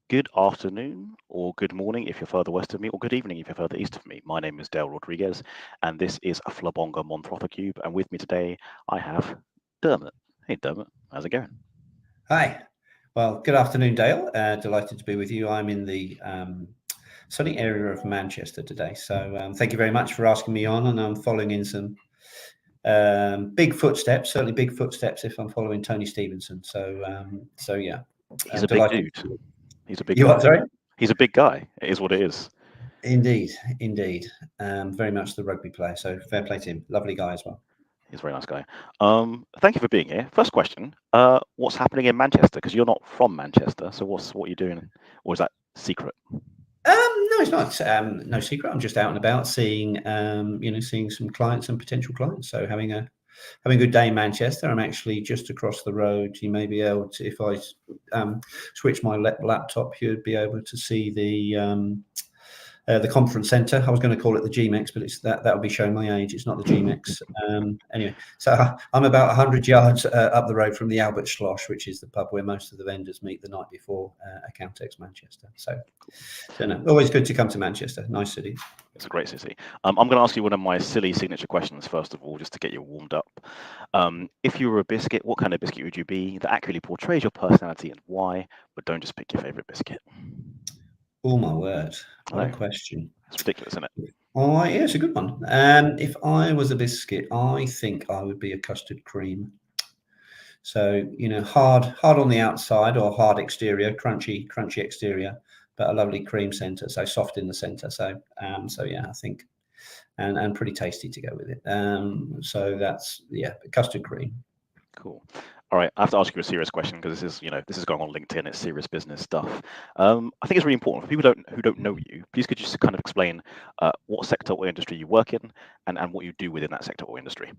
Good afternoon, or good morning if you're further west of me, or good evening if you're further east of me. My name is Dale Rodriguez, and this is Flabonga Monthrother Cube. And with me today, I have Dermot. Hey, Dermot, how's it going? Hi. Well, good afternoon, Dale. Delighted to be with you. I'm in the sunny area of Manchester today. So thank you very much for asking me on. And I'm following in some big footsteps, certainly big footsteps if I'm following Tony Stevenson. So yeah. He's a big Delighted. dude. He's a big You guy. what, sorry? He's a big guy. It is what it is. Indeed. Very much the rugby player. So fair play to him. Lovely guy as well. He's a very nice guy. Thank you for being here. First question: what's happening in Manchester? Because you're not from Manchester, so what are you doing, or is that secret? No, it's not. No secret. I'm just out and about seeing some clients and potential clients. So having a good day in Manchester. I'm actually just across the road. You may be able to, if I switch my laptop, you'd be able to see the conference centre. I was going to call it the GMEX, but it's that would be showing my age. It's not the GMEX. Anyway, so I'm about 100 yards up the road from the Albert Schloss, which is the pub where most of the vendors meet the night before Accountex Manchester. So no, always good to come to Manchester. Nice city. It's a great city. I'm going to ask you one of my silly signature questions first of all, just to get you warmed up. If you were a biscuit, what kind of biscuit would you be that accurately portrays your personality and why? But don't just pick your favorite biscuit. Oh my word! What a question. It's ridiculous, isn't it? Oh, yeah, it's a good one. If I was a biscuit, I think I would be a custard cream. So, hard on the outside or hard exterior, crunchy exterior, but a lovely cream center. So soft in the center. So yeah, I think, and pretty tasty to go with it. So that's, yeah, custard cream. Cool. All right, I have to ask you a serious question because this is going on LinkedIn. It's serious business stuff. I think it's really important for people who don't know you. Please could you just kind of explain what sector or industry you work in and what you do within that sector or industry?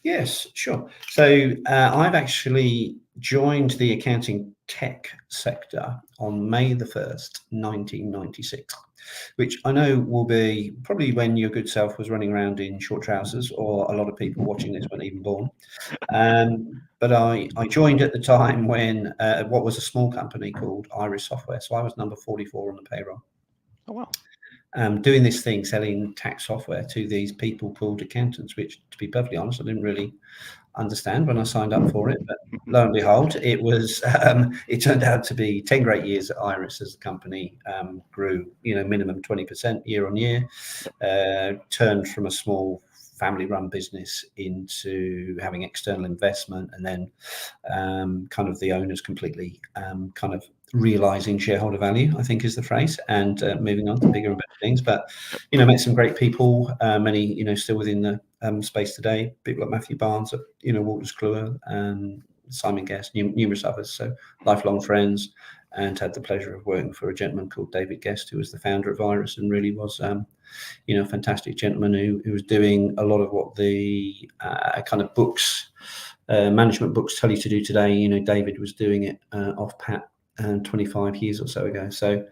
Yes, sure. So I've actually joined the accounting tech sector on May the 1st, 1996, which I know will be probably when your good self was running around in short trousers, or a lot of people watching this weren't even born. But I joined at the time when what was a small company called Iris Software. So I was number 44 on the payroll. Oh, wow. Doing this thing, selling tax software to these people called accountants, which, to be perfectly honest, I didn't really understand when I signed up for it. But lo and behold, it was. It turned out to be 10 great years at Iris as the company grew, minimum 20% year on year. Turned from a small family-run business into having external investment, and then kind of the owners completely kind of realizing shareholder value, I think is the phrase, and moving on to bigger and better things. But met some great people, many still within the space today. People like Matthew Barnes at Walters Kluwer, Simon Guest, numerous others. So lifelong friends, and had the pleasure of working for a gentleman called David Guest, who was the founder of Iris, and really was a fantastic gentleman who was doing a lot of what the kind of books, management books tell you to do today. David was doing it off pat 25 years or so ago. So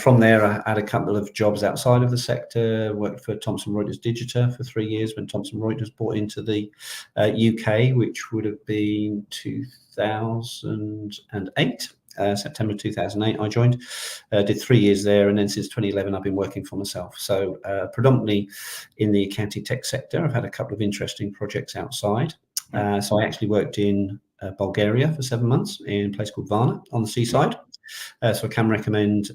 from there, I had a couple of jobs outside of the sector. Worked for Thomson Reuters Digita for 3 years when Thomson Reuters bought into the UK, which would have been 2008. September 2008, I joined, did 3 years there, and then since 2011, I've been working for myself. So predominantly in the accounting tech sector. I've had a couple of interesting projects outside. So I actually worked in Bulgaria for 7 months in a place called Varna on the seaside. So I can recommend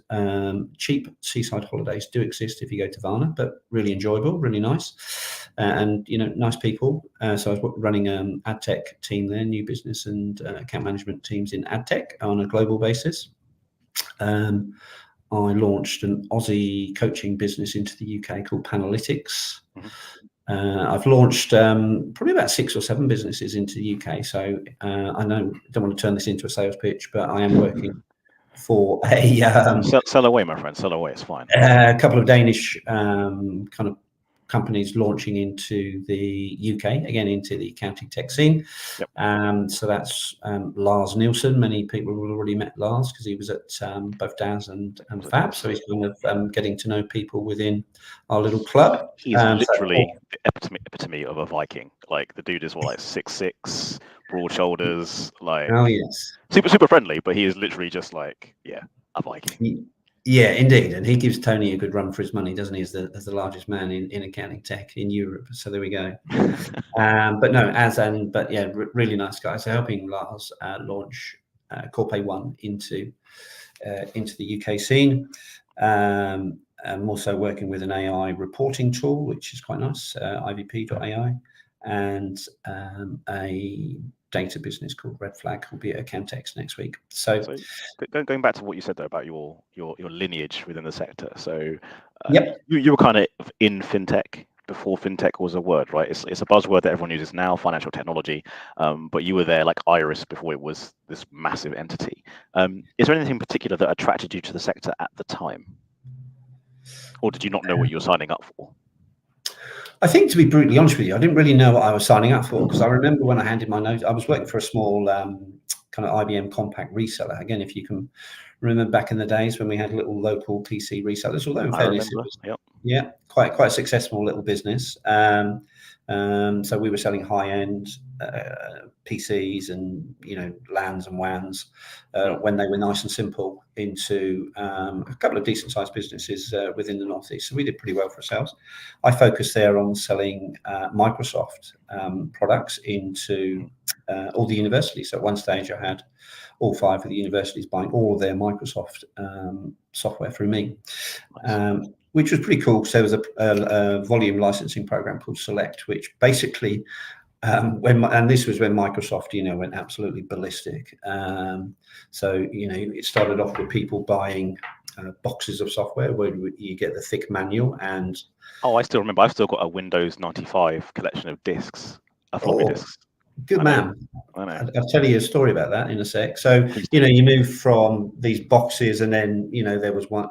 cheap seaside holidays do exist if you go to Varna, but really enjoyable, really nice, and nice people. So I was running an ad tech team there, new business and account management teams in ad tech on a global basis. I launched an Aussie coaching business into the UK called Panalytics. I've launched probably about 6 or 7 businesses into the UK. So I don't want to turn this into a sales pitch, but I am working for a sell away, my friend. Sell away. It's fine. A couple of Danish kind of companies launching into the UK, again into the accounting tech scene. So that's Lars Nielsen. Many people have already met Lars because he was at both DAS and Fab. So he's kind of getting to know people within our little club. He's literally the epitome of a Viking. Like the dude is like 6'6", broad shoulders, like Oh yes. super friendly, but he is literally just like, yeah, a Viking. Yeah, indeed, and he gives Tony a good run for his money, doesn't he? As the largest man in accounting tech in Europe. So there we go. But no, but yeah, really nice guy. So helping Lars launch Corpay One into the UK scene. I'm also working with an AI reporting tool, which is quite nice, IVP.ai, and a data business called Red Flag will be at Accountex next week. So going back to what you said there about your lineage within the sector. So yep. you were kind of in fintech before fintech was a word, right? It's a buzzword that everyone uses now, financial technology. But you were there like Iris before it was this massive entity. Is there anything in particular that attracted you to the sector at the time? Or did you not know what you were signing up for? I think, to be brutally honest with you, I didn't really know what I was signing up for, because I remember when I handed my note, I was working for a small kind of IBM compact reseller. Again, if you can remember back in the days when we had little local PC resellers, although in fairness, it was, yeah, quite a successful little business. So we were selling high-end PCs and LANs and WANs when they were nice and simple into a couple of decent-sized businesses within the Northeast. So we did pretty well for ourselves. I focused there on selling Microsoft products into all the universities. So at one stage, I had all 5 of the universities buying all of their Microsoft software through me. Which was pretty cool, because there was a volume licensing program called Select, which basically, and this was when Microsoft, went absolutely ballistic. So, it started off with people buying boxes of software where you get the thick manual and... Oh, I still remember. I've still got a Windows 95 collection of discs, floppy disks. Good man. I know. I'll tell you a story about that in a sec. So, you move from these boxes, and then, there was one...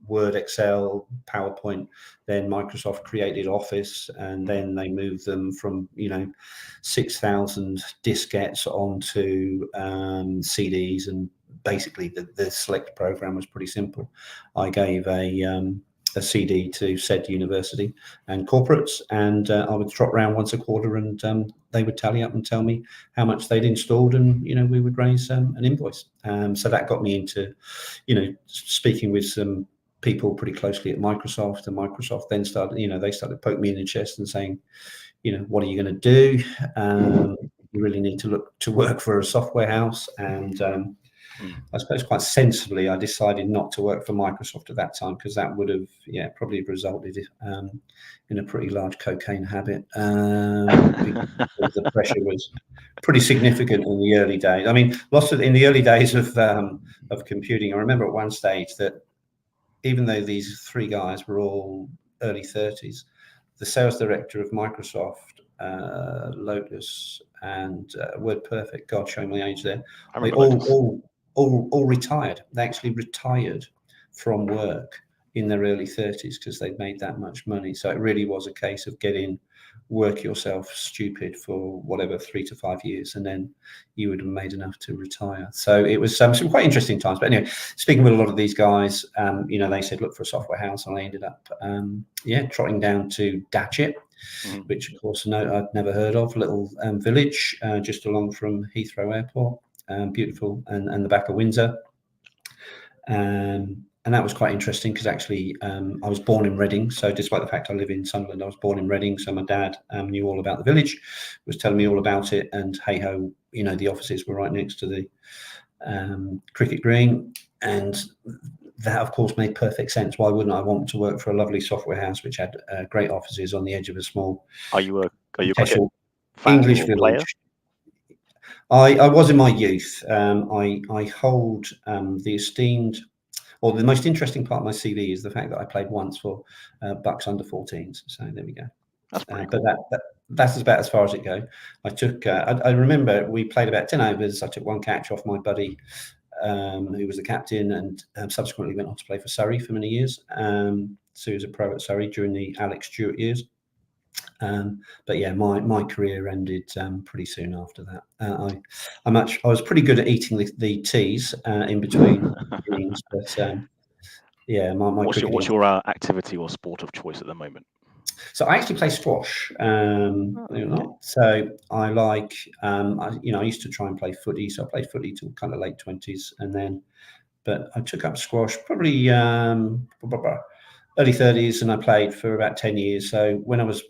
Word, Excel, PowerPoint, then Microsoft created Office, and then they moved them from 6,000 diskettes onto CDs, and basically the Select program was pretty simple. I gave a CD to said university and corporates, and I would trot around once a quarter, and they would tally up and tell me how much they'd installed, and we would raise an invoice. So that got me into speaking with some people pretty closely at Microsoft, and Microsoft then started, they started poking me in the chest and saying, what are you going to do? You really need to look to work for a software house. And I suppose quite sensibly, I decided not to work for Microsoft at that time, because that would have, probably resulted in a pretty large cocaine habit. Because the pressure was pretty significant in the early days. I mean, in the early days of computing, I remember at one stage that, even though these 3 guys were all early 30s, the sales director of Microsoft, Lotus, and WordPerfect, God, showing my age there, they all retired. They actually retired from work in their early 30s because they'd made that much money. So it really was a case of work yourself stupid for whatever 3 to 5 years, and then you would have made enough to retire. So it was some quite interesting times. But anyway, speaking with a lot of these guys, they said look for a software house, and I ended up trotting down to Datchet, which of course I'd never heard of, little village just along from Heathrow Airport, beautiful, and the back of Windsor. And that was quite interesting, because actually I was born in Reading. So despite the fact I live in Sunderland, I was born in Reading. So my dad knew all about the village, was telling me all about it. And hey ho, the offices were right next to the cricket green. And that, of course, made perfect sense. Why wouldn't I want to work for a lovely software house which had great offices on the edge of a small... Are you English village? I was in my youth. I hold the esteemed... Well, the most interesting part of my CV is the fact that I played once for Bucks under 14s. So there we go. That's pretty cool. But that's about as far as it goes. I took. I remember we played about 10 overs. I took 1 catch off my buddy, who was the captain, and subsequently went on to play for Surrey for many years. So he was a pro at Surrey during the Alex Stewart years. But yeah, my career ended pretty soon after that. I was pretty good at eating the teas in between innings, but yeah, What's your activity or sport of choice at the moment? So I actually play squash, Oh, believe it or okay. not. So I like, I used to try and play footy. So I played footy till kind of late 20s, and then, but I took up squash probably early 30s, and I played for about 10 years. So when I was,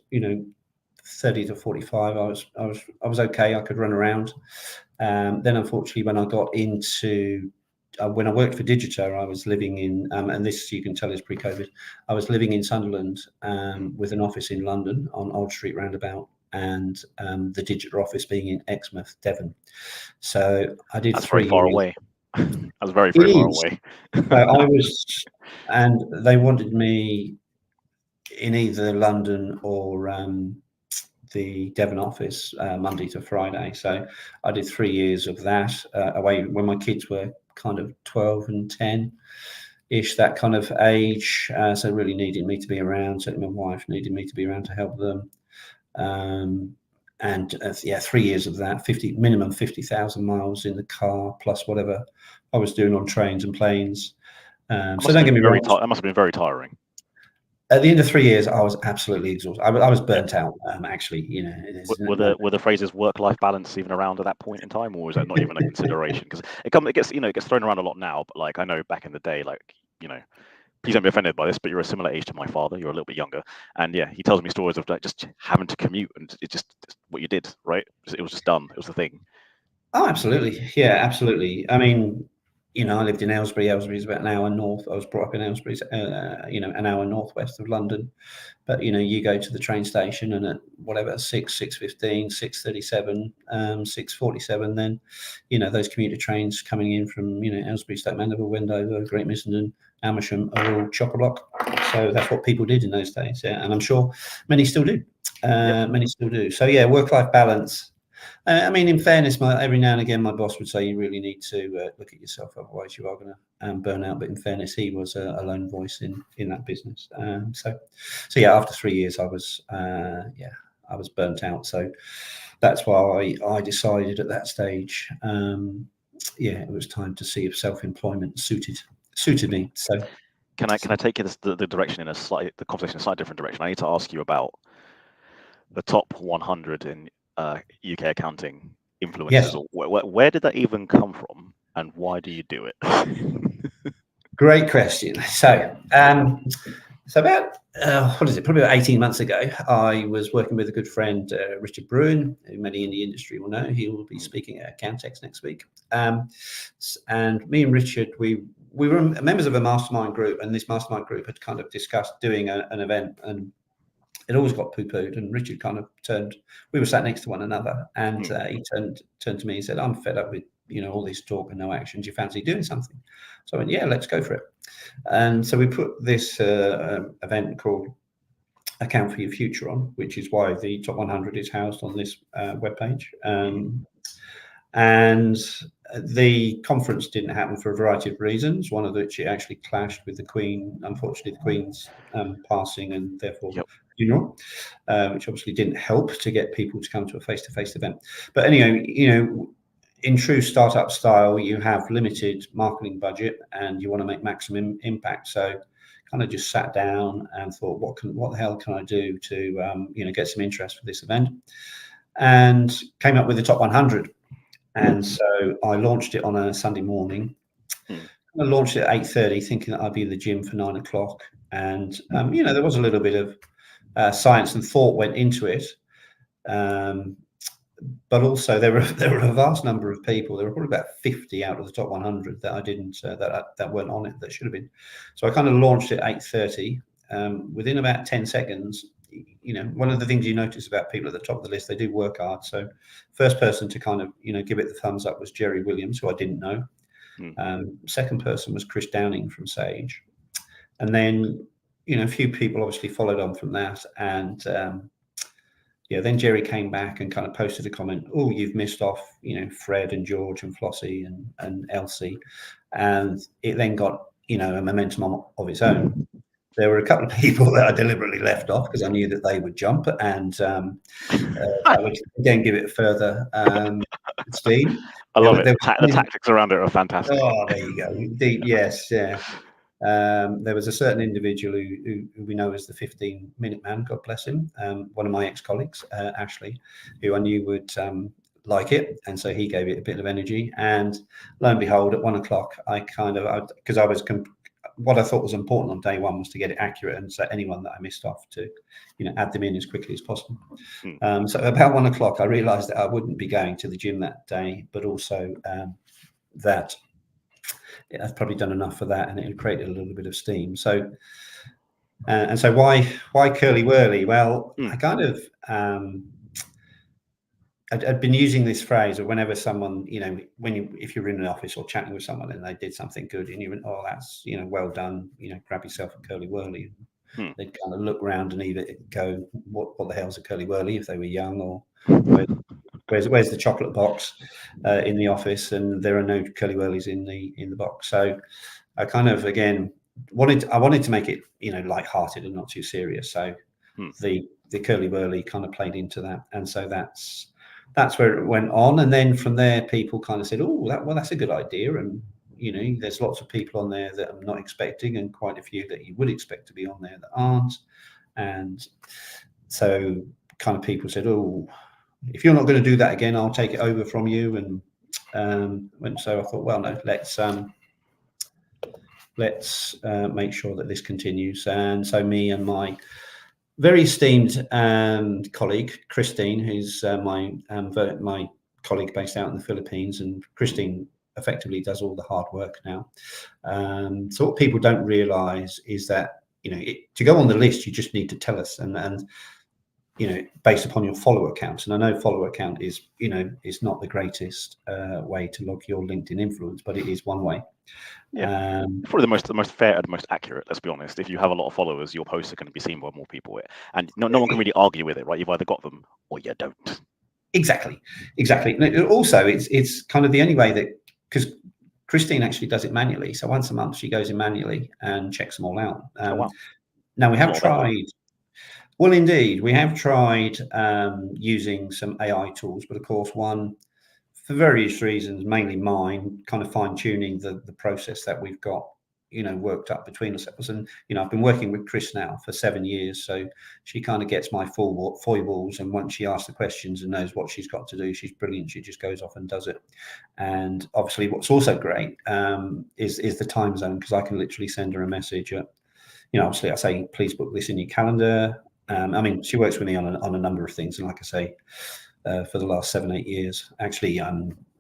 30 to 45, I was okay. I could run around. Then, unfortunately, when I got into when I worked for Digito, I was living in, and this you can tell is pre-COVID. I was living in Sunderland with an office in London on Old Street Roundabout, and the Digito office being in Exmouth, Devon. So I did That's very 3 far years. away. That's very, It very far is. away. So I was, and they wanted me in either London or the Devon office Monday to Friday. So I did 3 years of that away when my kids were kind of 12 and 10 ish, that kind of age. So really needed me to be around. Certainly my wife needed me to be around to help them. And 3 years of that, minimum 50,000 miles in the car, plus whatever I was doing on trains and planes. That So must have don't been get me very wrong. that must have been very tiring. At the end of 3 years, I was absolutely exhausted. I was burnt out. Actually, Were, there's were no. the were the phrases work-life balance even around at that point in time, or was that not even a consideration? Because it gets thrown around a lot now. But like I know back in the day, like please don't be offended by this, but you're a similar age to my father. You're a little bit younger, and yeah, he tells me stories of like just having to commute, and it's what you did, right? It was just done. It was the thing. Oh, absolutely. Yeah, absolutely. I mean, I lived in Aylesbury. Aylesbury's about an hour north. I was brought up in Aylesbury, an hour northwest of London. But you go to the train station, and at whatever 6:15, 6:37, 6:47, then those commuter trains coming in from Aylesbury, Stoke Mandeville, Wendover, Great Missenden, Amersham are all chock a block. So that's what people did in those days. Yeah, and I'm sure many still do. Yep. Many still do. So yeah, work-life balance. I mean, in fairness, every now and again, my boss would say you really need to look at yourself, otherwise you are going to burn out. But in fairness, he was a lone voice in that business. So yeah, after 3 years, I was burnt out. So that's why I decided at that stage, it was time to see if self-employment suited me. So Can I take you the direction in the conversation in a slightly different direction? I need to ask you about the top 100 in UK accounting yes, influencers. Or where did that even come from, and why do you do it? great question. So about what is it? Probably about 18 months ago, I was working with a good friend, Richard Bruin, who many in the industry will know. He will be speaking at Accountex next week. And me and Richard, we were members of a mastermind group, and this mastermind group had kind of discussed doing an event, and it always got poo-pooed. And Richard kind of turned. We were sat next to one another, and he turned to me and said, "I'm fed up with all this talk and no action. Do you fancy doing something?" So I went, "Yeah, let's go for it." And so we put this event called Account for Your Future on, which is why the top 100 is housed on this webpage. And the conference didn't happen for a variety of reasons, one of which it actually clashed with the Queen, unfortunately, the Queen's passing and therefore Yep. funeral, which obviously didn't help to get people to come to a face-to-face event. But anyway, in true startup style, you have limited marketing budget and you want to make maximum impact. So kind of just sat down and thought, what the hell can I do to get some interest for this event? And came up with the top 100. And so I launched it on a Sunday morning. I launched it at 8:30, thinking that I'd be in the gym for 9 o'clock. And there was a little bit of science and thought went into it. But also there were a vast number of people. There were probably about 50 out of the top 100 that I didn't that weren't on it, that should have been. So I kind of launched it at 8:30. Within about 10 seconds, one of the things you notice about people at the top of the list, they do work hard. So first person to kind of give it the thumbs up was Jerry Williams, who I didn't know. Second person was Chris Downing from Sage, and then a few people obviously followed on from that. And then Jerry came back and kind of posted a comment, "Oh, you've missed off, Fred and George and Flossie and Elsie," and it then got a momentum of its own. There were a couple of people that I deliberately left off because I knew that they would jump, and that would again give it further steam. I love it. There The tactics around it are fantastic. Oh, there you go. Deep, yes, yeah. There was a certain individual who we know as the 15-minute man, God bless him, one of my ex-colleagues, Ashley, who I knew would like it, and so he gave it a bit of energy. And lo and behold, at 1 o'clock, because I was what I thought was important on day one was to get it accurate, and so anyone that I missed off to, add them in as quickly as possible. So about 1 o'clock, I realised that I wouldn't be going to the gym that day, but also that I've probably done enough for that, and it had created a little bit of steam. So, and so why curly whirly? Well, I kind of I'd been using this phrase, or whenever someone, if you're in an office or chatting with someone and they did something good, and you went, "Oh, that's well done," grab yourself a curly whirly. They'd kind of look around and either go, "What the hell's a curly whirly?" if they were young, or where's the chocolate box in the office, and there are no curly whirlies in the box. So I kind of again wanted to make it light-hearted and not too serious. So the curly whirly kind of played into that, and so that's where it went on. And then from there, people kind of said, "Oh, that's a good idea." And there's lots of people on there that I'm not expecting, and quite a few that you would expect to be on there that aren't. And so kind of people said, "Oh, if you're not going to do that again, I'll take it over from you." And so I thought, well, no, let's make sure that this continues. And so me and my very esteemed colleague Christine, who's my colleague based out in the Philippines, and Christine effectively does all the hard work now. So what people don't realise is that to go on the list, you just need to tell us, and based upon your follower count. And I know follower count is not the greatest way to log your LinkedIn influence, but it is one way. Yeah, probably the most fair and most accurate. Let's be honest. If you have a lot of followers, your posts are going to be seen by more people, and no one can really argue with it, right? You've either got them or you don't. Exactly. Also, it's kind of the only way that, because Christine actually does it manually. So once a month, she goes in manually and checks them all out. Oh, wow. Now we have tried. Well, indeed, we have tried using some AI tools, but of course, one, for various reasons, mainly mine, kind of fine tuning the process that we've got, worked up between ourselves. And, I've been working with Chris now for 7 years. So she kind of gets my foibles. And once she asks the questions and knows what she's got to do, she's brilliant. She just goes off and does it. And obviously what's also great is the time zone, because I can literally send her a message at, obviously I say, please book this in your calendar. I mean, she works with me on a number of things. And like I say, for the last 7-8 years, actually,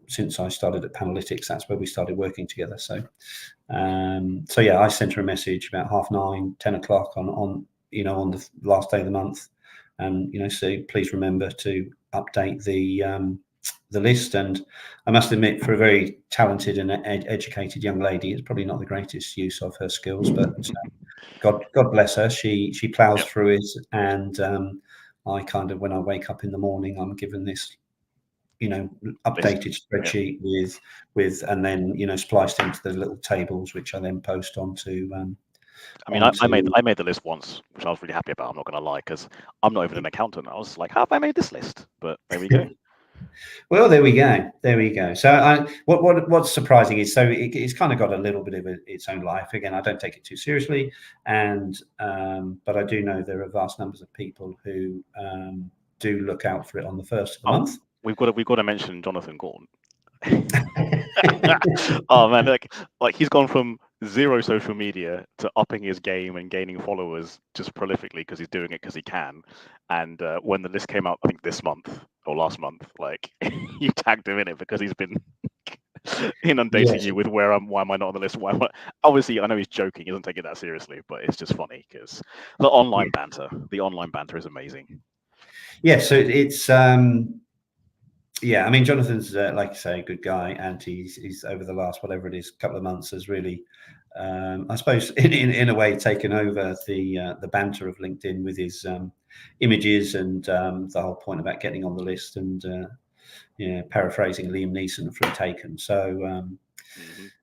since I started at Panalytics, that's where we started working together. So yeah, I sent her a message about 9:30, 10 o'clock on the last day of the month, and so please remember to update the list. And I must admit, for a very talented and educated young lady, it's probably not the greatest use of her skills, but God bless her. She plows through it, and I kind of, when I wake up in the morning, I'm given this updated spreadsheet with and then spliced into the little tables, which I then post onto. I mean, I made the list once, which I was really happy about. I'm not going to lie, because I'm not even an accountant. I was like, how have I made this list? But there we go. Well, there we go. So what's surprising is, so it's kind of got a little bit of its own life. Again, I don't take it too seriously, and but I do know there are vast numbers of people who do look out for it on the first of the month. We've got to mention Jonathan Gaunt. Oh man, like he's gone from zero social media to upping his game and gaining followers just prolifically because he's doing it because he can. And when the list came out, I think this month or last month, like you tagged him in it because he's been inundating you with why am I not on the list? Obviously, I know he's joking; he doesn't take it that seriously, but it's just funny because the online banter is amazing. Yeah, so it's yeah, I mean, Jonathan's like I say, a good guy, and he's over the last whatever it is couple of months has really, I suppose, in a way, taken over the banter of LinkedIn with his images and the whole point about getting on the list, and paraphrasing Liam Neeson from Taken. So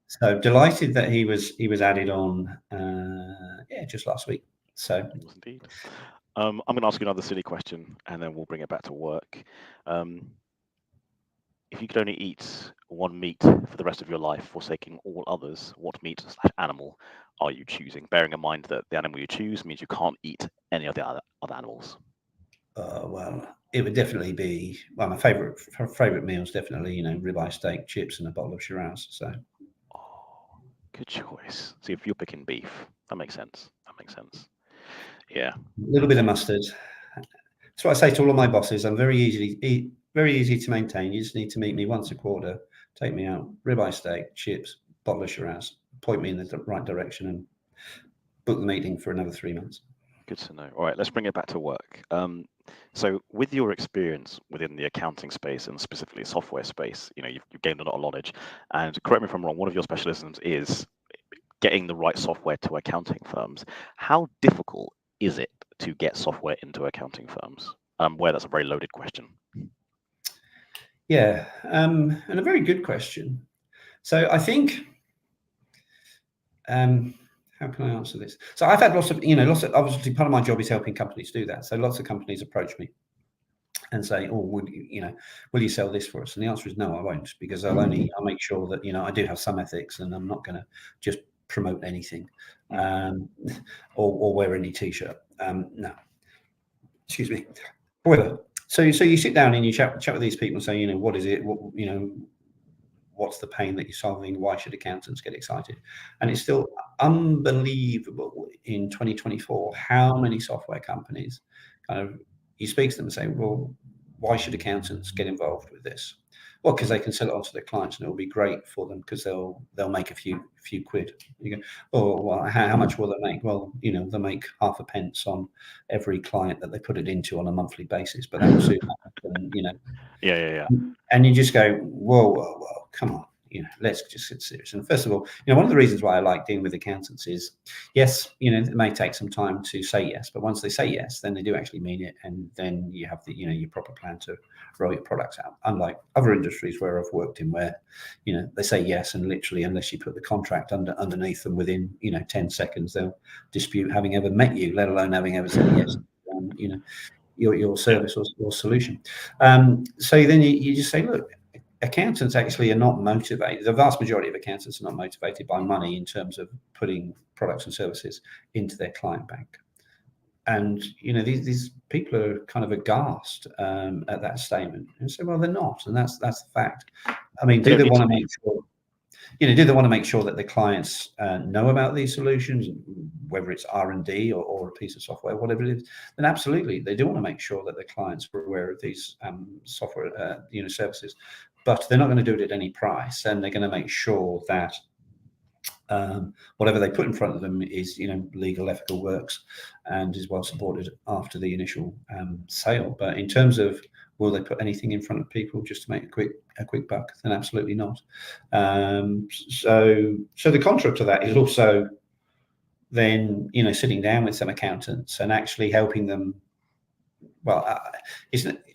so delighted that he was added on, just last week. So indeed. I'm going to ask you another silly question, and then we'll bring it back to work. if you could only eat one meat for the rest of your life, forsaking all others, what meat slash animal are you choosing? Bearing in mind that the animal you choose means you can't eat any of the other animals. Well, it would definitely be, well, my favorite meals definitely, ribeye steak, chips, and a bottle of Shiraz. So Oh, good choice. See, if you're picking beef, that makes sense. That makes sense. Yeah. a little bit of mustard. That's what I say to all of my bosses. I'm very easy to maintain. You just need to meet me once a quarter, take me out, ribeye steak, chips, bottle of Shiraz, point me in the right direction, and book the meeting for another 3 months. Good to know. All right, let's bring it back to work. So, with your experience within the accounting space and specifically software space, you've gained a lot of knowledge. And correct me if I'm wrong, one of your specialisms is getting the right software to accounting firms. How difficult is it to get software into accounting firms? Where that's a very loaded question. Yeah, and a very good question. So I think, how can I answer this? So I've had lots of, obviously part of my job is helping companies do that. So lots of companies approach me and say, "Oh, will you sell this for us?" And the answer is no, I won't, because I'll make sure that I do have some ethics, and I'm not going to just promote anything, or wear any t-shirt. No, excuse me. However, so you sit down and you chat with these people and say, what is it? What's the pain that you're solving? Why should accountants get excited? And it's still unbelievable in 2024 how many software companies you speak to them and say, well, why should accountants get involved with this? Well, because they can sell it on to their clients and it will be great for them because they'll make a few quid. You go, oh, well, how much will they make? Well, they'll make half a pence on every client that they put it into on a monthly basis, but that will soon happen, Yeah. And you just go, whoa, come on. Let's just get serious. And first of all, one of the reasons why I like dealing with accountants is, yes, it may take some time to say yes, but once they say yes, then they do actually mean it, and then you have the, your proper plan to roll your products out. Unlike other industries where I've worked in, where, they say yes, and literally, unless you put the contract underneath them within, 10 seconds, they'll dispute having ever met you, let alone having ever said yes. Your service or solution. So then you just say, look, accountants actually are not motivated. The vast majority of accountants are not motivated by money in terms of putting products and services into their client bank. And these people are kind of aghast at that statement and say, well, they're not, and that's the fact. I mean, do they want to make sure? Do they want to make sure that the clients know about these solutions, whether it's R&D or a piece of software, whatever it is? Then absolutely, they do want to make sure that the clients are aware of these software, services, but they're not going to do it at any price, and they're going to make sure that whatever they put in front of them is, legal, ethical, works, and is well supported after the initial sale. But in terms of will they put anything in front of people just to make a quick buck? Then absolutely not. So the contra to that is also then sitting down with some accountants and actually helping them. Well,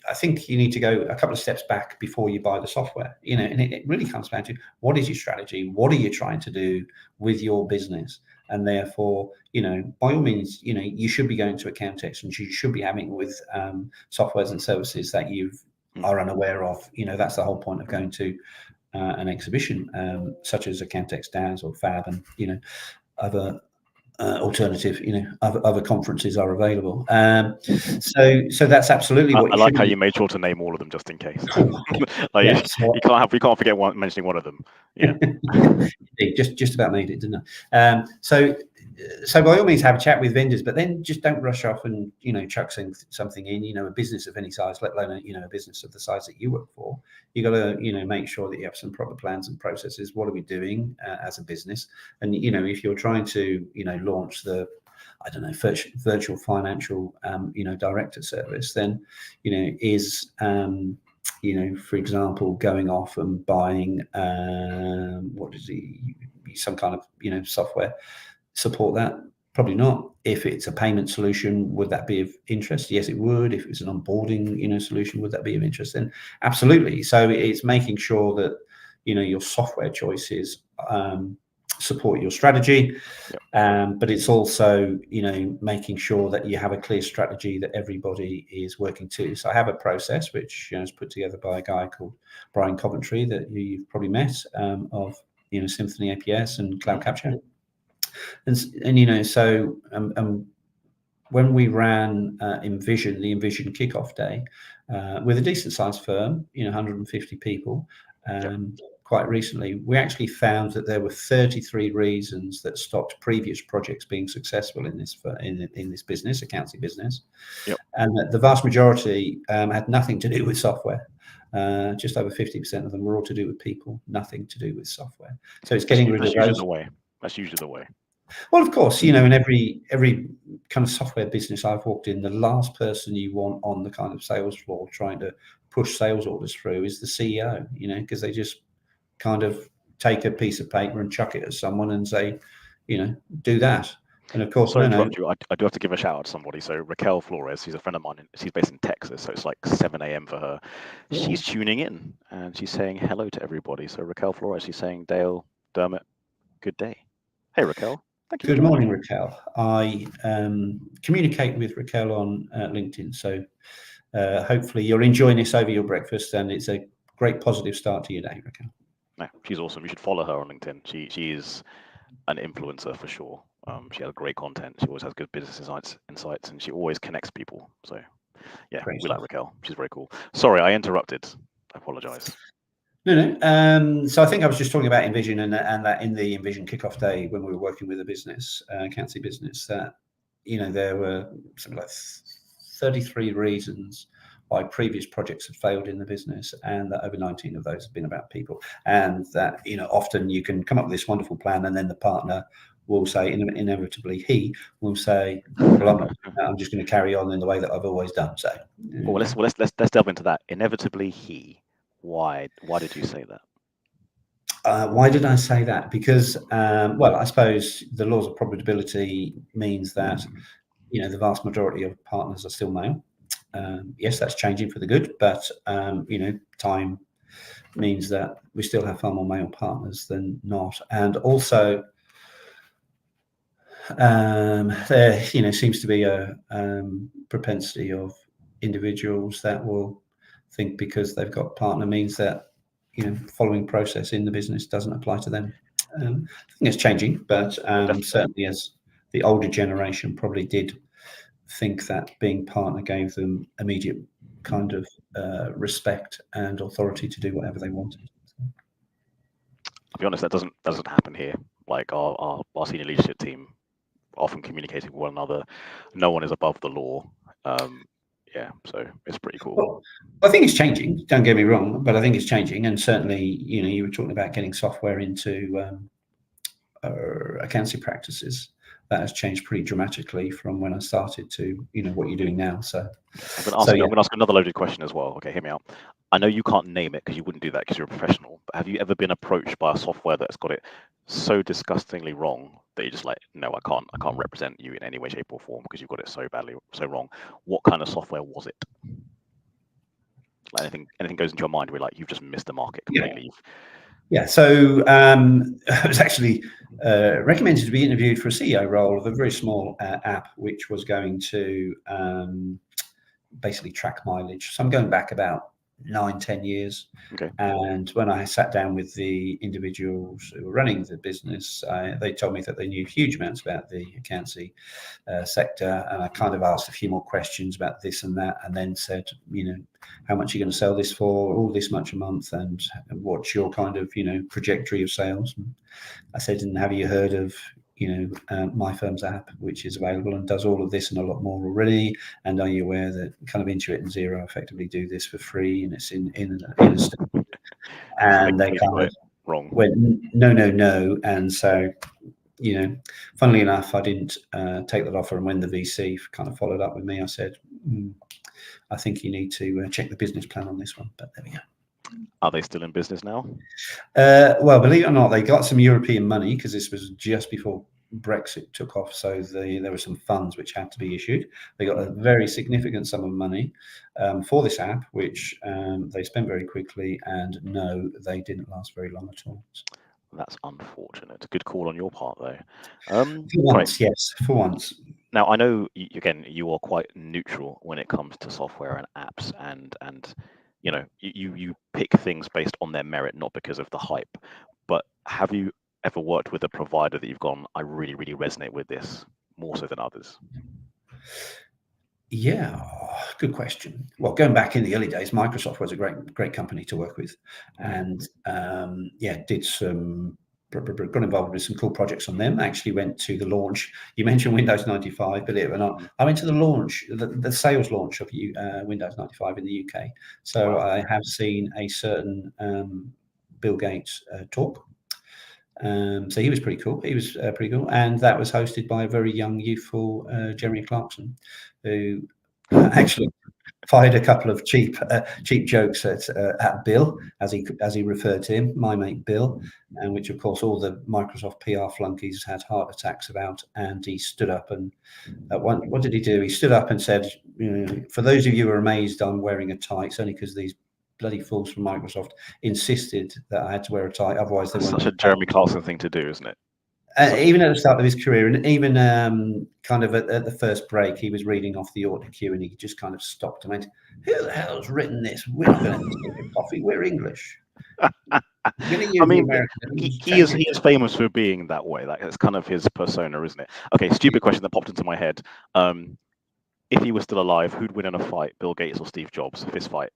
I think you need to go a couple of steps back before you buy the software, and it really comes down to, what is your strategy? What are you trying to do with your business? And therefore, by all means, you should be going to accountex, and you should be having with softwares and services that you are unaware of. That's the whole point of going to an exhibition such as Accountex DAS or FAB, and other alternative, other conferences are available. So that's absolutely what I like how you made sure to name all of them just in case. You can't forget mentioning one of them. Yeah. just about made it, didn't I? So by all means have a chat with vendors, but then just don't rush off and chuck something in. A business of any size, let alone a business of the size that you work for, you got to make sure that you have some proper plans and processes. What are we doing as a business? And if you're trying to launch the virtual financial director service, then is for example, going off and buying some kind of software support that? Probably not. If it's a payment solution, would that be of interest? Yes, it would. If it's an onboarding solution, would that be of interest? Then absolutely. So it's making sure that your software choices support your strategy. Yep. But it's also, making sure that you have a clear strategy that everybody is working to. So I have a process which is put together by a guy called Brian Coventry that you've probably met, of Symphony APS and Cloud Capture, and so when we ran Envision, the Envision kickoff day, with a decent sized firm, 150 people. Quite recently, we actually found that there were 33 reasons that stopped previous projects being successful in this business, accountancy business, and that the vast majority had nothing to do with software. Just over 50% of them were all to do with people, nothing to do with software. So it's getting rid of those. That's usually the way. Well, of course, in every kind of software business I've walked in, the last person you want on the kind of sales floor trying to push sales orders through is the CEO, because they just kind of take a piece of paper and chuck it at someone and say, do that. And of course, sorry to interrupt you. I do have to give a shout out to somebody. So Raquel Flores, she's a friend of mine. She's based in Texas, so it's like 7 a.m. for her. Yeah. She's tuning in and she's saying hello to everybody. So Raquel Flores, she's saying, Dale, Dermot, good day. Hey, Raquel. Thank you. Good morning, Raquel. I communicate with Raquel on LinkedIn, so hopefully you're enjoying this over your breakfast, and it's a great positive start to your day, Raquel. No, she's awesome. You should follow her on LinkedIn. She is an influencer for sure. She has great content. She always has good business insights, and she always connects people. So yeah, great we stuff. Like Raquel. She's very cool. Sorry, I interrupted. I apologize. No. So I think I was just talking about Envision, and that in the Envision kickoff day when we were working with a business, accountancy business, that there were something like 33 reasons why previous projects had failed in the business, and that over 19 of those have been about people. And that often you can come up with this wonderful plan, and then the partner will say, inevitably he will say, well, I'm just going to carry on in the way that I've always done. So let's delve into that. Inevitably he. Why did you say that? Why did I say that? Because, I suppose the laws of probability means that, the vast majority of partners are still male. Yes, that's changing for the good, but, time means that we still have far more male partners than not. And also, there, seems to be a propensity of individuals that will think because they've got a partner means that following process in the business doesn't apply to them. I think it's changing, but certainly as the older generation probably did think that being partner gave them immediate kind of respect and authority to do whatever they wanted. To be honest, that doesn't happen here. Like our senior leadership team often communicating with one another. No one is above the law. Yeah, so it's pretty cool. Well, I think it's changing. Don't get me wrong, but I think it's changing, and certainly, you were talking about getting software into accountancy practices. That has changed pretty dramatically from when I started to what you're doing now. So I'm going to ask another loaded question as well. Okay, hear me out. I know you can't name it because you wouldn't do that because you're a professional. But have you ever been approached by a software that's got it so disgustingly wrong that you're just like, no, I can't represent you in any way, shape, or form because you've got it so badly, so wrong? What kind of software was it? Like anything goes into your mind where like you've just missed the market completely. Yeah. So I was actually recommended to be interviewed for a CEO role of a very small app, which was going to basically track mileage. So I'm going back about 9-10 years. Okay. And when I sat down with the individuals who were running the business, they told me that they knew huge amounts about the accountancy sector. And I kind of asked a few more questions about this and that, and then said, how much are you going to sell this for? All this much a month, and what's your kind of, trajectory of sales? And I said, and have you heard of, my firm's app, which is available and does all of this and a lot more already? And are you aware that kind of Intuit and Xero effectively do this for free, and it's in a state? And they kind of wrong. went, no. And so, funnily enough, I didn't take that offer. And when the VC kind of followed up with me, I said, I think you need to check the business plan on this one. But there we go. Are they still in business now? Well, believe it or not, they got some European money because this was just before Brexit took off. So there were some funds which had to be issued. They got a very significant sum of money for this app, which they spent very quickly. And no, they didn't last very long at all. That's unfortunate. Good call on your part, though. For All right. once, yes, for once. Now I know again you are quite neutral when it comes to software and apps, and you pick things based on their merit, not because of the hype. But have you ever worked with a provider that you've gone, I really, really resonate with this more so than others? Yeah, good question. Well, going back in the early days, Microsoft was a great company to work with, and did some got involved with some cool projects on them. Actually, went to the launch. You mentioned Windows 95, believe it or not. I went to the launch, the sales launch of Windows 95 in the UK. So Wow. I have seen a certain Bill Gates talk. So he was pretty cool. He was pretty cool, and that was hosted by a very young, youthful Jeremy Clarkson, who actually fired a couple of cheap jokes at Bill, as he referred to him, my mate Bill, and which of course all the Microsoft PR flunkies had heart attacks about. And he stood up and what did he do? He stood up and said, "For those of you who are amazed I'm wearing a tie, it's only because these bloody fools from Microsoft insisted that I had to wear a tie, otherwise they That's weren't such going a to pay Jeremy me." Clarkson thing to do, isn't it? Such Even at the start of his career, and even kind of at the first break, he was reading off the order queue, and he just kind of stopped and went, "Who the hell's written this? We're not going to take a coffee. We're English. We're going to I use the mean, American. he Change is it." famous for being that way. That's kind of his persona, isn't it? Okay, stupid question that popped into my head. If he was still alive, who'd win in a fight, Bill Gates or Steve Jobs? Fist fight.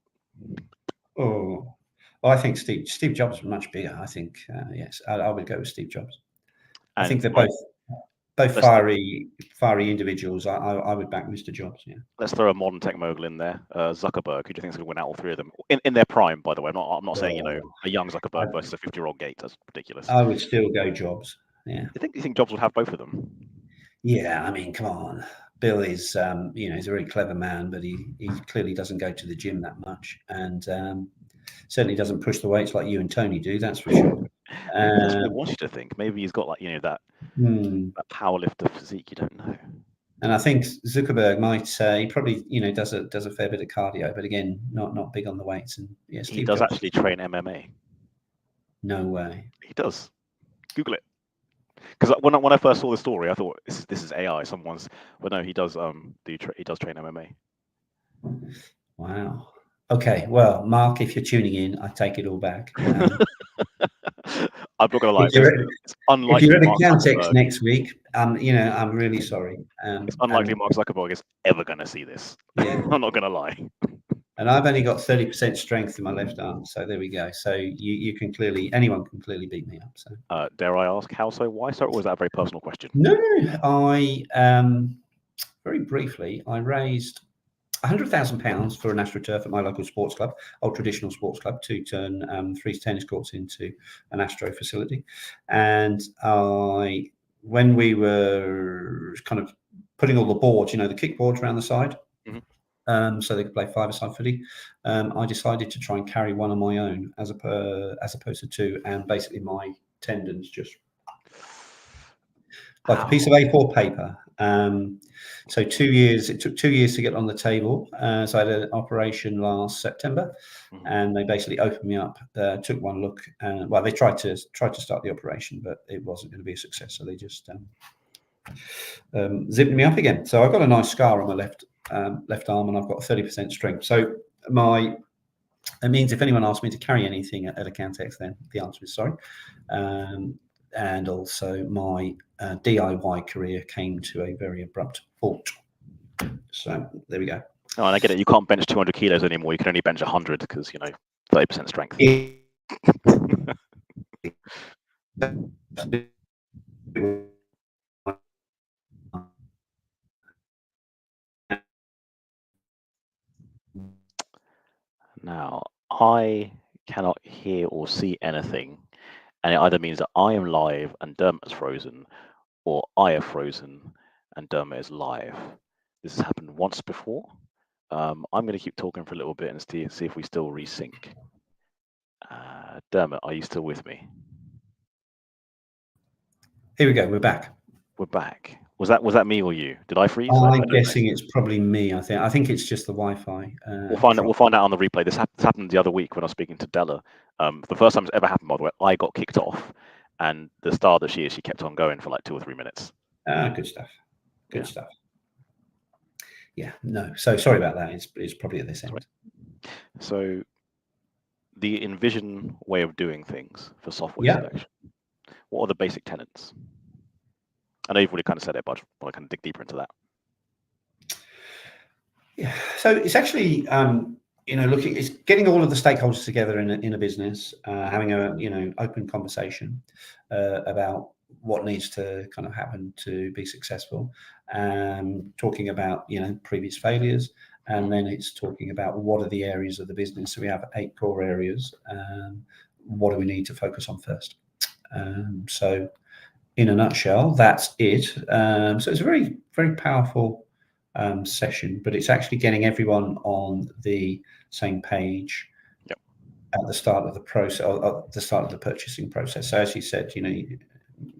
Oh, I think Steve Jobs was much bigger. I think yes, I would go with Steve Jobs. I And think they're right, both let's fiery individuals. I would back Mr. Jobs. Yeah. let's throw a modern tech mogul in there. Zuckerberg. Who do you think is going to win out all three of them in their prime? By the way, I'm not saying Oh, a young I, Zuckerberg versus a 50-year-old Gates. That's ridiculous. I would still go Jobs. Yeah. You think Jobs would have both of them? Yeah, I mean, come on. Bill is, he's a very clever man, but he clearly doesn't go to the gym that much, and certainly doesn't push the weights like you and Tony do. That's for sure. Maybe that's what Uh, they want you to think. Maybe he's got like hmm. that powerlifter physique. You don't know. And I think Zuckerberg might, he probably, does a fair bit of cardio, but again, not big on the weights. And yeah, He Steve does Jobs, actually train MMA. no way. He does. Google it. Because when I first saw the story, I thought this is AI. But no, he does he does train MMA. Wow. Okay, well, Mark, if you're tuning in, I take it all back. I'm not gonna lie. If you're It's if you're unlikely at Mark Accountex Zuckerberg. next week, I'm really sorry. It's unlikely And Mark Zuckerberg is ever gonna see this. yeah, I'm not gonna lie. and I've only got 30% strength in my left arm, so there we go. So anyone can clearly beat me up. So Dare I ask how so? Why so? Or was that a very personal question? no, I very briefly I raised £100,000 for an AstroTurf at my local sports club, old traditional sports club, to turn 3 tennis courts into an Astro facility. And when we were kind of putting all the boards, the kick boards around the side, so they could play five-a-side footy, I decided to try and carry one on my own as opposed to two, and basically my tendons just like a piece of A4 paper. So 2 years. It took 2 years to get on the table. So I had an operation last September, and they basically opened me up. Took one look, and they tried to start the operation, but it wasn't going to be a success. So they just zipped me up again. So I've got a nice scar on my left arm, and I've got 30% strength. So it means if anyone asks me to carry anything at Accountex, then the answer is sorry. And also my DIY career came to a very abrupt halt. So there we go. Oh, and I get it. You can't bench 200 kilos anymore. You can only bench 100 because 30% strength. Now, I cannot hear or see anything, and it either means that I am live and Dermot's frozen, or I have frozen and Dermot is live. This has happened once before. I'm going to keep talking for a little bit and see if we still resync. Dermot, are you still with me? Here we go. We're back. We're back. Was that me or you? Did I freeze? I'm guessing it's probably me. I think it's just the Wi-Fi. We'll find out on the replay. This happened the other week when I was speaking to Della. The first time it's ever happened, by the way. I got kicked off, and the star that she is, she kept on going for like 2 or 3 minutes. Good stuff. Good Yeah. stuff. Yeah, no. So sorry about that. It's probably at this end. Right. So the envision way of doing things for software selection, what are the basic tenets? I know you've already kind of said it, but I just want to kind of dig deeper into that. Yeah. So it's actually, looking, it's getting all of the stakeholders together in a business, having a, open conversation about what needs to kind of happen to be successful, talking about, previous failures, and then it's talking about what are the areas of the business. So we have 8 core areas. What do we need to focus on first? So in a nutshell, that's it. So it's a very, very powerful session, but it's actually getting everyone on the same page at the start of the process, or at the start of the purchasing process. So as you said,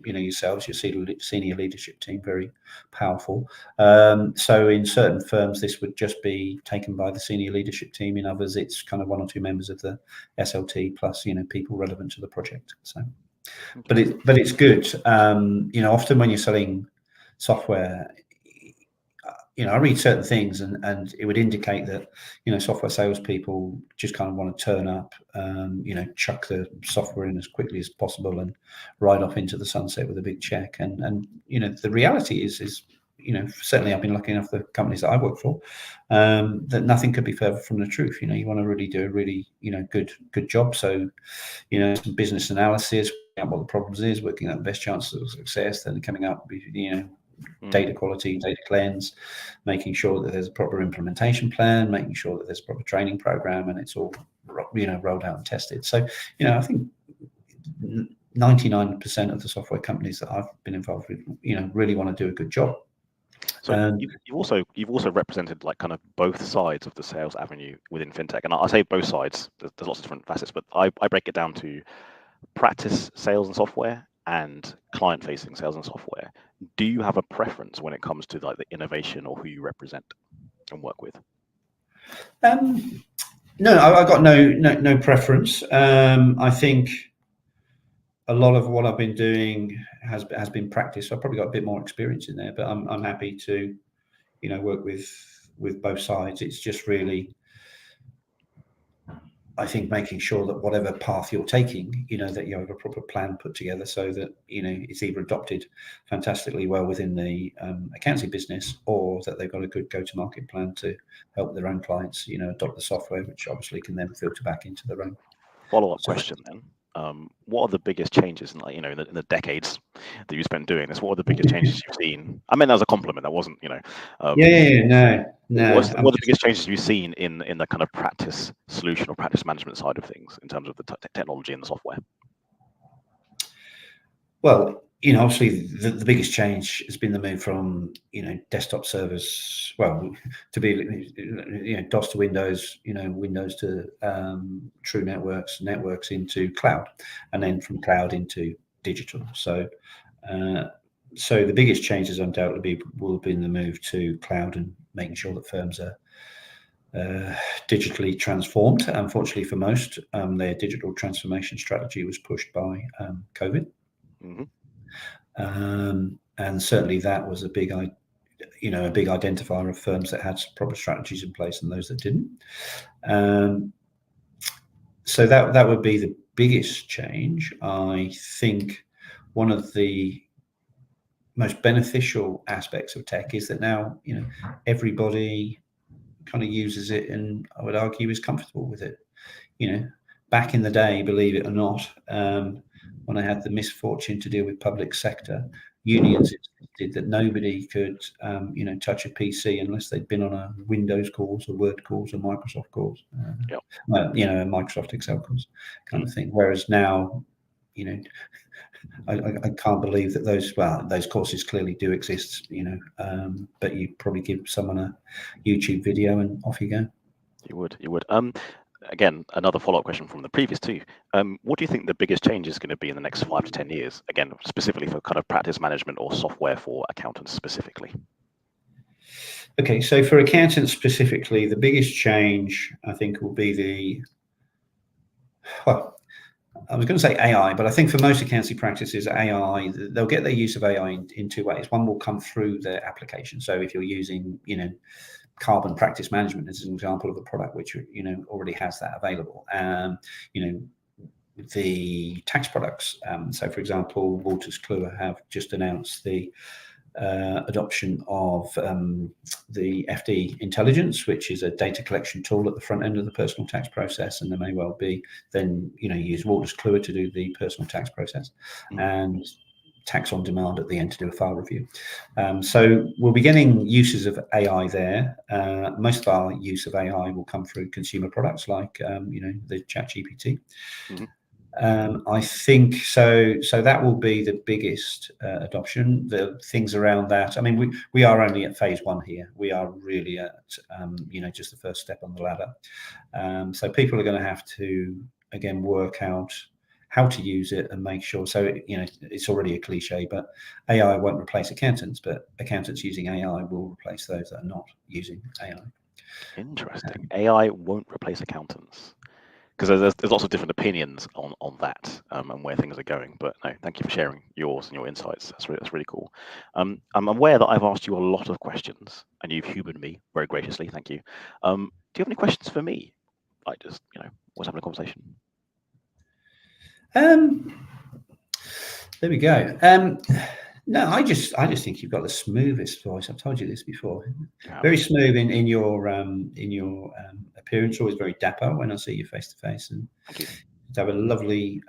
yourselves, your senior leadership team, very powerful. So in certain firms, this would just be taken by the senior leadership team. In others, it's kind of 1 or 2 members of the SLT plus, people relevant to the project. So, but it's good. Often when you're selling software, I read certain things and it would indicate that, software salespeople just kind of want to turn up, chuck the software in as quickly as possible and ride off into the sunset with a big check. And the reality is, certainly I've been lucky enough, the companies that I work for, that nothing could be further from the truth. You want to really do a really, good job. So, some business analysis, working out what the problems is, working out the best chances of success, then coming up with, data quality, data cleanse, making sure that there's a proper implementation plan, making sure that there's a proper training program, and it's all, rolled out and tested. So, I think 99% of the software companies that I've been involved with, really want to do a good job. So you've also represented like kind of both sides of the sales avenue within fintech, and I say both sides. There's lots of different facets, but I break it down to practice sales and software and client-facing sales and software. Do you have a preference when it comes to like the innovation or who you represent and work with? No, I've got no preference. I think a lot of what I've been doing has been practice. So I've probably got a bit more experience in there, but I'm happy to, work with both sides. It's just really, I think, making sure that whatever path you're taking, that you have a proper plan put together so that, it's either adopted fantastically well within the accountancy business, or that they've got a good go-to-market plan to help their own clients, adopt the software, which obviously can then filter back into their own. Follow-up question then. What are the biggest changes in, like, in the decades that you spent doing this? What are the biggest changes you've seen? I mean, that was a compliment. That wasn't, No. What are the biggest changes you've seen in the kind of practice solution or practice management side of things in terms of the technology and the software? Well, obviously the biggest change has been the move from, desktop servers, to be, DOS to Windows, Windows to true networks into cloud, and then from cloud into digital. So, the biggest changes undoubtedly will have been the move to cloud and making sure that firms are digitally transformed. Unfortunately for most, their digital transformation strategy was pushed by COVID. Mm-hmm. And certainly that was a big identifier of firms that had proper strategies in place and those that didn't. So that would be the biggest change. I think one of the most beneficial aspects of tech is that now, everybody kind of uses it, and I would argue is comfortable with it. Back in the day, believe it or not, when I had the misfortune to deal with public sector, unions insisted that nobody could, touch a PC unless they'd been on a Windows course or Word course or Microsoft course, Microsoft Excel course kind of thing. Whereas now, I can't believe that those courses clearly do exist, but you probably give someone a YouTube video and off you go. You would. Again, another follow-up question from the previous two. What do you think the biggest change is going to be in the next 5 to 10 years? Again, specifically for kind of practice management or software for accountants specifically. Okay, so for accountants specifically, the biggest change I think will be I was going to say AI, but I think for most accountancy practices, AI, they'll get their use of AI in two ways. One will come through their application. So if you're using, carbon practice management as an example of a product which, already has that available. You know, the tax products. So, for example, Wolters Kluwer have just announced the adoption of the FD Intelligence, which is a data collection tool at the front end of the personal tax process, and there may well be then use Wolters Kluwer to do the personal tax process, and tax on demand at the end to do a file review. So we'll be getting uses of AI there. Most of our use of AI will come through consumer products like the ChatGPT. I think so. So that will be the biggest adoption. The things around that. I mean, we are only at phase one here. We are really at just the first step on the ladder. So people are going to have to again work out how to use it and make sure. So it's already a cliche, but AI won't replace accountants, but accountants using AI will replace those that are not using AI. Interesting. AI won't replace accountants. Because there's lots of different opinions on that and where things are going. But no, thank you for sharing yours and your insights. That's really cool. I'm aware that I've asked you a lot of questions and you've humored me very graciously. Thank you. Do you have any questions for me? Like just what's having a conversation? There we go. No, I just think you've got the smoothest voice. I've told you this before. Yeah. Very smooth in your appearance. Always very dapper when I see you face to face, and you have a lovely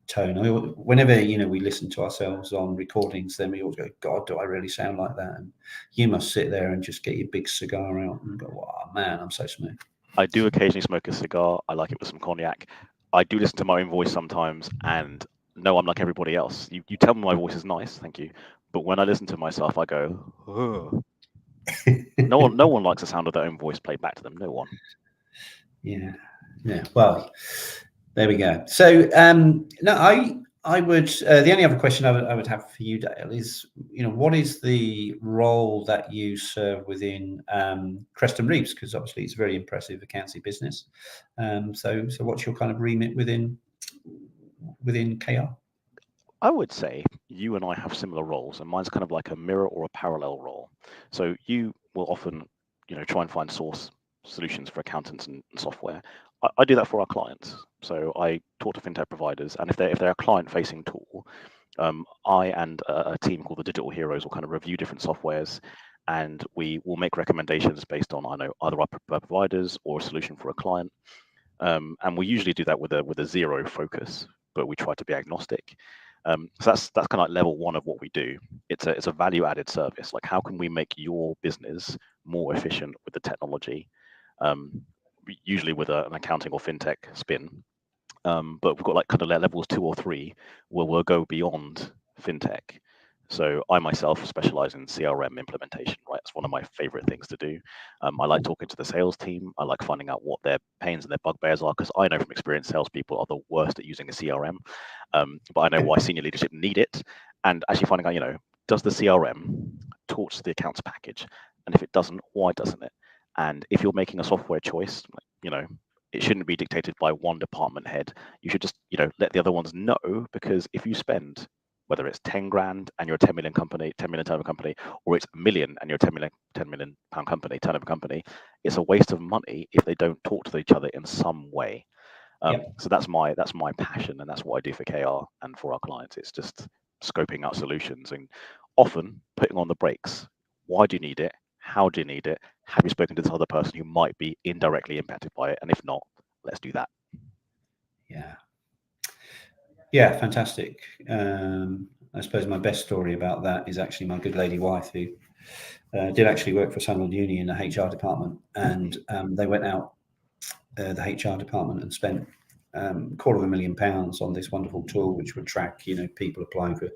tone. Whenever we listen to ourselves on recordings, then we always go, "God, do I really sound like that?" And you must sit there and just get your big cigar out and go, "Wow, man, I'm so smooth." I do occasionally smoke a cigar. I like it with some cognac. I do listen to my own voice sometimes, and no, I'm like everybody else. You tell me my voice is nice, thank you. But when I listen to myself, I go, ugh. No one likes the sound of their own voice played back to them. No one. Yeah. Well, there we go. So, no, I would. The only other question I would have for you, Dale, is what is the role that you serve within Creston Reeves? Because obviously it's a very impressive accountancy business. So what's your kind of remit within KR? I would say you and I have similar roles, and mine's kind of like a mirror or a parallel role. So you will often, try and find source solutions for accountants and software. I do that for our clients. So I talk to fintech providers, and if they're a client-facing tool, I and a team called the Digital Heroes will kind of review different softwares, and we will make recommendations based on either our providers or a solution for a client. And we usually do that with a zero focus, but we try to be agnostic. So that's kind of like level one of what we do. It's a value added service. Like, how can we make your business more efficient with the technology? Usually with an accounting or fintech spin. But we've got like kind of levels 2 or 3 where we'll go beyond fintech. So I myself specialize in CRM implementation, right? It's one of my favorite things to do. I like talking to the sales team. I like finding out what their pains and their bugbears are, because I know from experience salespeople are the worst at using a CRM. But I know why senior leadership need it. And actually finding out, does the CRM talk to the accounts package? And if it doesn't, why doesn't it? And if you're making a software choice, it shouldn't be dictated by one department head. You should just, let the other ones know, because if you spend, whether it's 10 grand and you're a 10 million company, 10 million turnover company, or it's a million and you're a 10 million pound company, turnover company, it's a waste of money if they don't talk to each other in some way. So that's my passion, and that's what I do for KR and for our clients. It's just scoping out solutions and often putting on the brakes. Why do you need it? How do you need it? Have you spoken to this other person who might be indirectly impacted by it? And if not, let's do that. Yeah, fantastic. I suppose my best story about that is actually my good lady wife, who did actually work for Sunderland Uni in the HR department, and they went out the HR department and spent £250,000 on this wonderful tool which would track people applying for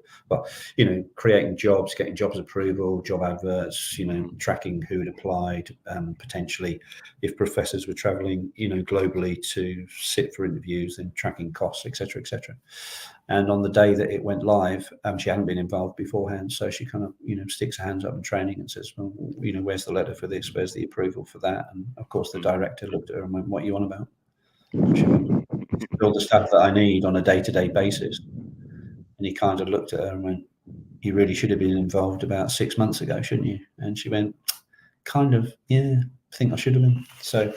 creating jobs, getting jobs approval, job adverts, tracking who had applied, potentially if professors were traveling globally to sit for interviews, and tracking costs, etc. And on the day that it went live, she hadn't been involved beforehand, so she kind of sticks her hands up in training and says, well, where's the letter for this, where's the approval for that? And of course the director looked at her and went, what are you on about? to build the stuff that I need on a day-to-day basis. And he kind of looked at her and went, you really should have been involved about 6 months ago, shouldn't you? And she went, kind of, yeah, I think I should have been. So,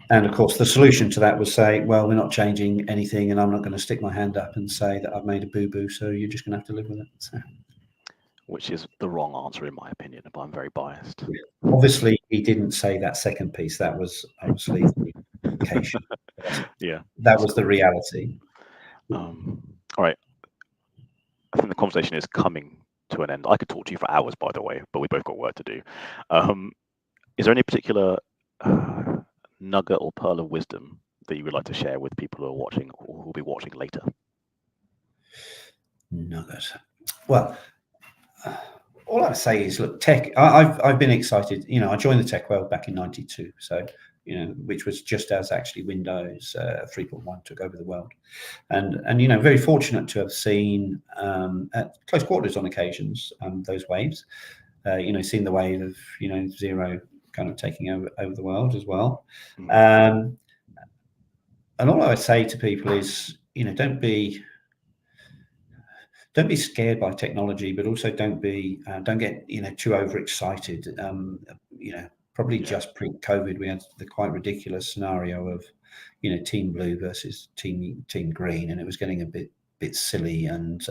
and of course, the solution to that was say, well, we're not changing anything, and I'm not going to stick my hand up and say that I've made a boo-boo, so you're just going to have to live with it. So, which is the wrong answer in my opinion, but I'm very biased. obviously, he didn't say that second piece. That was obviously the implication. Yeah, That was the reality. all right. I think the conversation is coming to an end. I could talk to you for hours, by the way, but we both got work to do. Is there any particular nugget or pearl of wisdom that you would like to share with people who are watching or who will be watching later? Nugget. Well, all I would say is, look, tech. I've been excited. You know, I joined the tech world back in '92, so you know, which was just as actually Windows 3.1 took over the world, and you know, very fortunate to have seen at close quarters on occasions those waves. You know, seen the wave of zero kind of taking over the world as well. And all I would say to people is, you know, don't be scared by technology, but also don't get too overexcited. Probably just pre-COVID, we had the quite ridiculous scenario of Team Blue versus Team Green, and it was getting a bit silly. And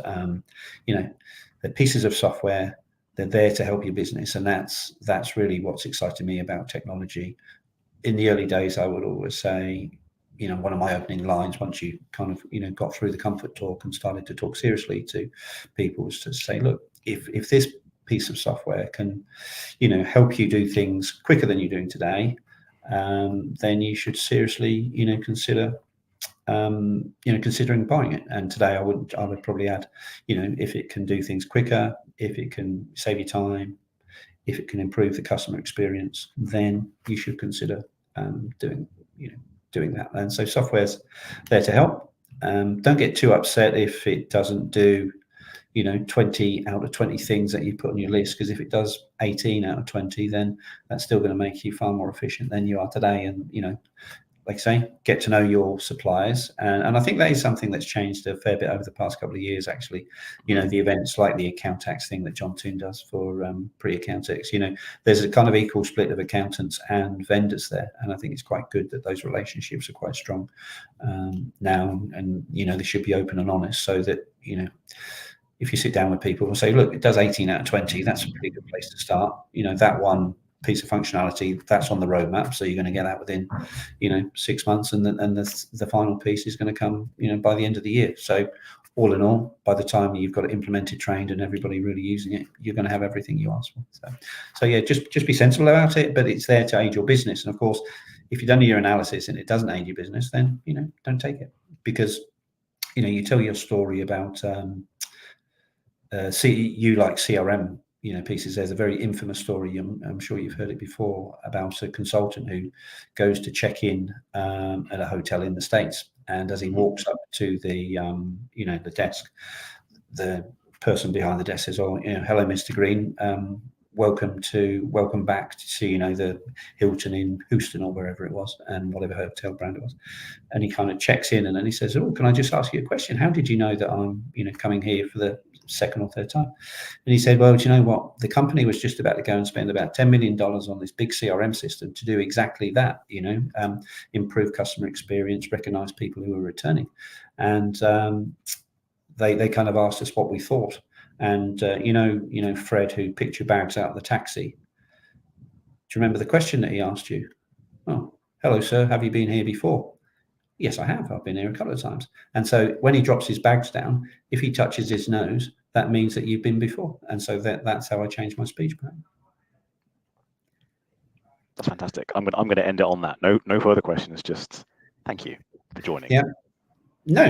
the pieces of software, they're there to help your business, and that's really what's exciting me about technology. In the early days, I would always say, one of my opening lines, once you kind of, got through the comfort talk and started to talk seriously to people, was to say, look, if this piece of software can, help you do things quicker than you're doing today, then you should seriously, consider, considering buying it. And today I would probably add, if it can do things quicker, if it can save you time, if it can improve the customer experience, then you should consider doing that. And so software's there to help. Don't get too upset if it doesn't do 20 out of 20 things that you put on your list, because if it does 18 out of 20, then that's still going to make you far more efficient than you are today. And like I say, get to know your suppliers, and I think that is something that's changed a fair bit over the past couple of years. Actually, the events like the Accountax thing that John Toon does for pre-Accountax, there's a kind of equal split of accountants and vendors there, and I think it's quite good that those relationships are quite strong now, and they should be open and honest, so that if you sit down with people and say, look, it does 18 out of 20, that's a pretty good place to start. That one piece of functionality that's on the roadmap, so you're going to get that within 6 months, and the final piece is going to come by the end of the year. So all in all, by the time you've got it implemented, trained, and everybody really using it, you're going to have everything you asked for. So yeah, just be sensible about it, but it's there to aid your business. And of course, if you've done your analysis and it doesn't aid your business, then don't take it, because you tell your story about you like CRM pieces. There's a very infamous story, I'm sure you've heard it before, about a consultant who goes to check in at a hotel in the States, and as he walks up to the the desk, the person behind the desk says, "Oh, hello, Mr. Green. Welcome back to the Hilton in Houston," or wherever it was, and whatever hotel brand it was. And he kind of checks in, and then he says, "Oh, can I just ask you a question? How did you know that I'm coming here for the second or third time?" And he said, "Well, do you know what? The company was just about to go and spend about $10 million on this big CRM system to do exactly that, improve customer experience, recognize people who are returning. And they kind of asked us what we thought. And, Fred, who picked your bags out of the taxi, do you remember the question that he asked you? Oh, hello, sir. Have you been here before? Yes, I have. I've been here a couple of times." And so when he drops his bags down, if he touches his nose, that means that you've been before. And so that's how I changed my speech pattern. That's fantastic. I'm going to end it on that. No further questions. Just thank you for joining. Yeah. No,